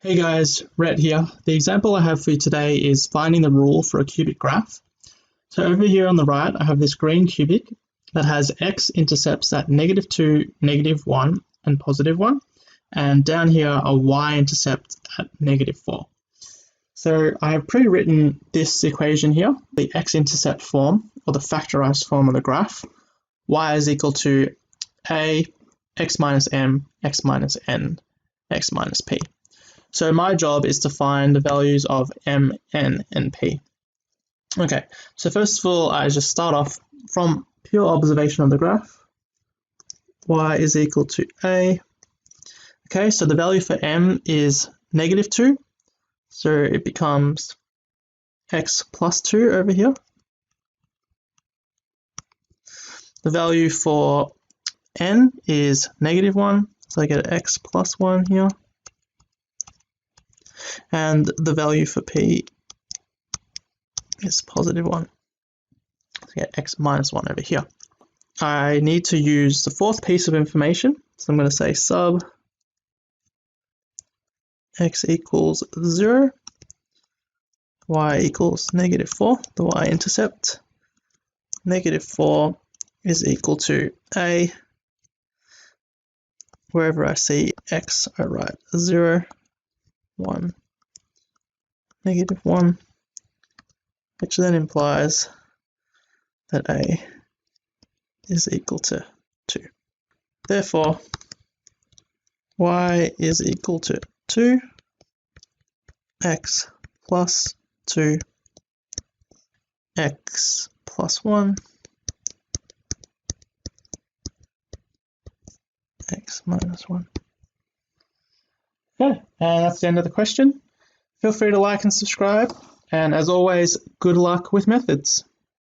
Hey guys, Rhett here. The example I have for you today is finding the rule for a cubic graph. So over here on the right, I have this green cubic that has x-intercepts at -2, -1, and +1. And down here, a y-intercept at -4. So I have pre-written this equation here, the x-intercept form, or the factorised form of the graph. Y is equal to a, x minus m, x minus n, x minus p. So my job is to find the values of m, n, and p. Okay, so first of all, I just start off from pure observation of the graph. Y is equal to a. Okay, so the value for m is -2, so it becomes x plus 2 over here. The value for n is -1, so I get x plus 1 here. And the value for p is +1. So I get x minus 1 over here. I need to use the fourth piece of information. So I'm going to say sub x equals 0, y equals -4, the y-intercept. -4 is equal to a. Wherever I see x, I write 0, 1, -1, which then implies that a is equal to 2. Therefore, y is equal to 2, x plus 2, x plus 1, x minus 1. Okay, and that's the end of the question. Feel free to like and subscribe, and as always, good luck with methods.